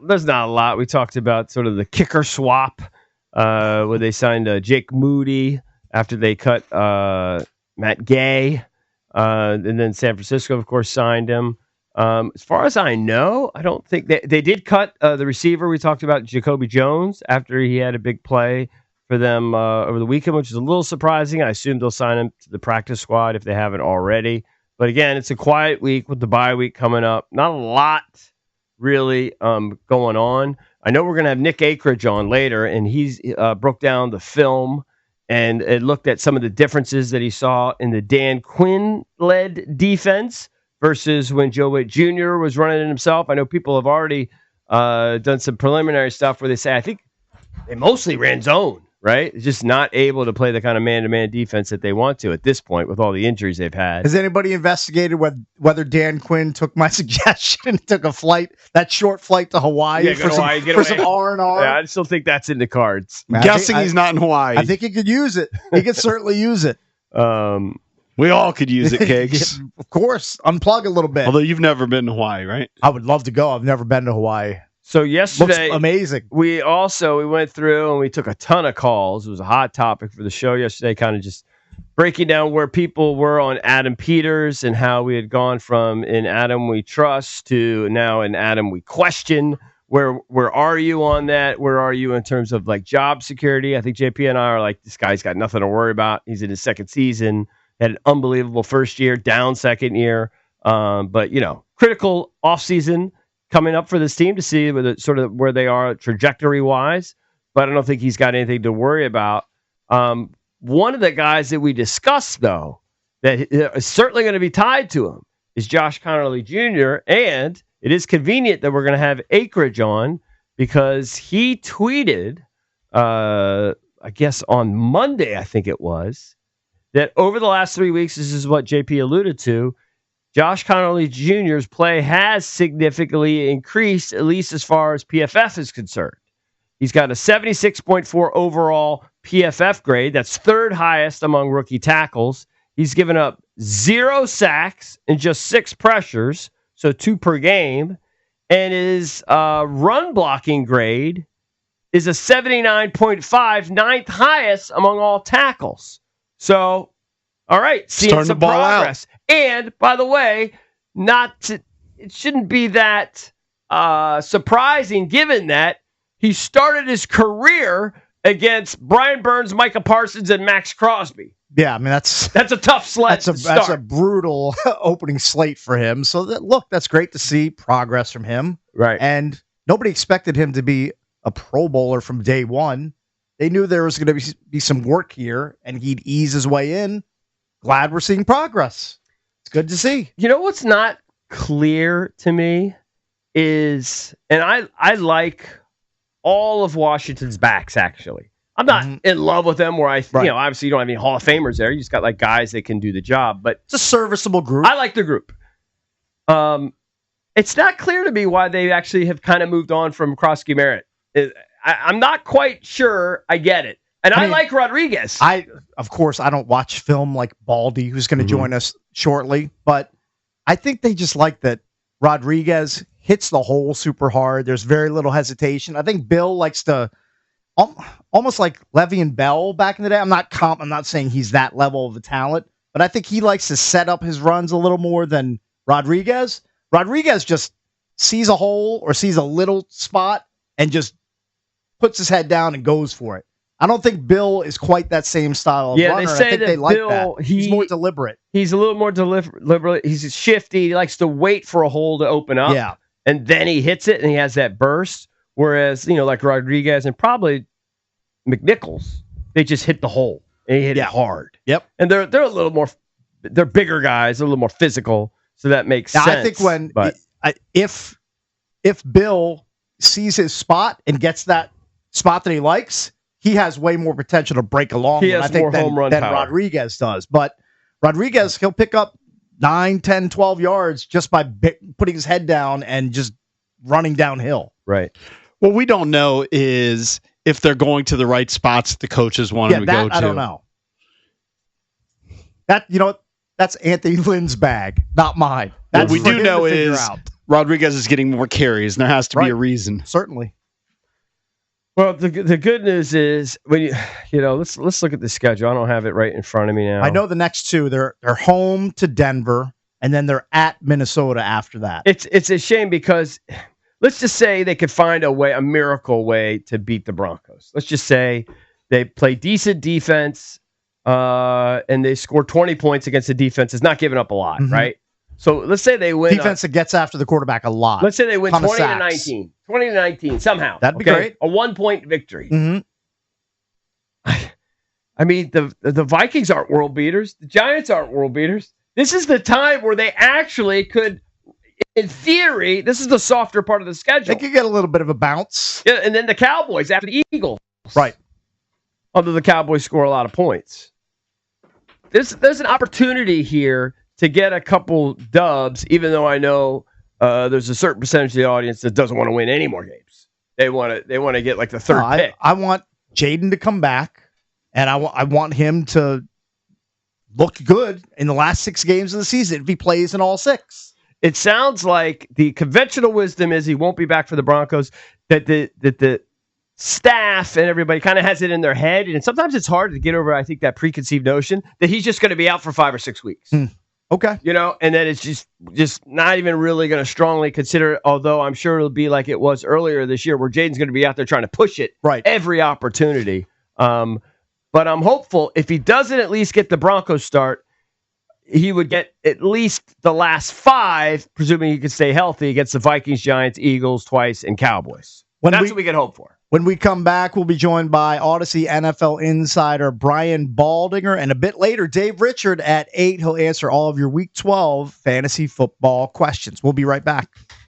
there's not a lot. We talked about sort of the kicker swap where they signed Jake Moody after they cut Matt Gay. And then San Francisco, of course, signed him. As far as I know, I don't think they did cut the receiver. We talked about Jacoby Jones after he had a big play for them over the weekend, which is a little surprising. I assume they'll sign him to the practice squad if they haven't already. But again, it's a quiet week with the bye week coming up. Not a lot really going on. I know we're going to have Nick Akridge on later, and he's broke down the film and it looked at some of the differences that he saw in the Dan Quinn-led defense versus when Joe Witt Jr. was running it himself. I know people have already done some preliminary stuff where they say, I think they mostly ran zone, right? Just not able to play the kind of man-to-man defense that they want to at this point with all the injuries they've had. Has anybody investigated whether Dan Quinn took my suggestion and took a flight, that short flight to Hawaii for some R&R? Yeah, I still think that's in the cards. I'm guessing he's not in Hawaii. I think he could use it. He could certainly use it. We all could use it, Keggs. Of course. Unplug a little bit. Although you've never been to Hawaii, right? I would love to go. I've never been to Hawaii. So yesterday, looks amazing. We went through and we took a ton of calls. It was a hot topic for the show yesterday, kind of just breaking down where people were on Adam Peters and how we had gone from in Adam we trust to now in Adam we question. Where are you on that? Where are you in terms of like job security? I think JP and I are like, this guy's got nothing to worry about. He's in his second season, had an unbelievable first year, down second year. But critical offseason coming up for this team to see where they are trajectory-wise, but I don't think he's got anything to worry about. One of the guys that we discussed, though, that is certainly going to be tied to him is Josh Connerly Jr., and it is convenient that we're going to have Akridge on because he tweeted, I guess on Monday, I think it was, that over the last 3 weeks, this is what JP alluded to, Josh Connerly Jr.'s play has significantly increased, at least as far as PFF is concerned. He's got a 76.4 overall PFF grade. That's third highest among rookie tackles. He's given up 0 sacks and just 6 pressures, so 2 per game. And his run blocking grade is a 79.5, ninth highest among all tackles. So, all right, seeing some progress. And, by the way, it shouldn't be that surprising given that he started his career against Brian Burns, Micah Parsons, and Max Crosby. Yeah, I mean, that's a tough sled to start. That's a brutal opening slate for him. So, that's great to see progress from him. Right. And nobody expected him to be a Pro Bowler from day one. They knew there was going to be some work here, and he'd ease his way in. Glad we're seeing progress. It's good to see. You know what's not clear to me is, and I like all of Washington's backs, actually. I'm not in love with them where obviously you don't have any Hall of Famers there. You just got like guys that can do the job, but it's a serviceable group. I like the group. It's not clear to me why they actually have kind of moved on from Croskey-Merritt. I'm not quite sure I get it. And I like Rodriguez. Of course, I don't watch film like Baldy, who's going to join us shortly, but I think they just like that Rodriguez hits the hole super hard. There's very little hesitation. I think Bill likes to almost like Le'Veon Bell back in the day. I'm not saying he's that level of a talent, but I think he likes to set up his runs a little more than Rodriguez. Rodriguez just sees a hole or sees a little spot and just puts his head down and goes for it. I don't think Bill is quite that same style of runner. They say I think that they like Bill, that. He's more deliberate. He's a little more deliberate. He's shifty. He likes to wait for a hole to open up. Yeah. And then he hits it and he has that burst. Whereas, like Rodriguez and probably McNichols, they just hit the hole and he hit it hard. Yep. And they're a little more, they're bigger guys, a little more physical. So that makes sense. I think if Bill sees his spot and gets that spot that he likes, he has way more potential to break along than Rodriguez does. But Rodriguez, he'll pick up 9, 10, 12 yards just by putting his head down and just running downhill. Right. What we don't know is if they're going to the right spots the coaches want them to go to. I don't know. That's Anthony Lynn's bag, not mine. What we do know is Rodriguez is getting more carries, and there has to be a reason. Certainly. Well, the good news is when let's look at the schedule. I don't have it right in front of me now. I know the next two. They're home to Denver, and then they're at Minnesota after that. It's a shame because let's just say they could find a miracle way to beat the Broncos. Let's just say they play decent defense, and they score 20 points against the defense. It's not giving up a lot, right? So let's say they win. Defense that gets after the quarterback a lot. Let's say they win 20-19. 20-19 somehow. That'd be great. A 1-point victory. I mean, the Vikings aren't world beaters. The Giants aren't world beaters. This is the time where they actually could, in theory, this is the softer part of the schedule. They could get a little bit of a bounce. Yeah, and then the Cowboys after the Eagles. Right. Although the Cowboys score a lot of points. There's an opportunity here to get a couple dubs, even though I know there's a certain percentage of the audience that doesn't want to win any more games. They want to get like the third pick. I want Jaden to come back, and I want him to look good in the last 6 games of the season if he plays in all 6. It sounds like the conventional wisdom is he won't be back for the Broncos, that the staff and everybody kind of has it in their head, and sometimes it's hard to get over, I think, that preconceived notion that he's just going to be out for 5 or 6 weeks. Okay. And then it's just not even really going to strongly consider it, although I'm sure it'll be like it was earlier this year where Jaden's going to be out there trying to push it every opportunity. But I'm hopeful if he doesn't at least get the Broncos start, he would get at least the last 5, presuming he could stay healthy, against the Vikings, Giants, Eagles twice, and Cowboys. That's what we can hope for. When we come back, we'll be joined by Odyssey NFL insider Brian Baldinger, and a bit later, Dave Richard at 8. He'll answer all of your Week 12 fantasy football questions. We'll be right back.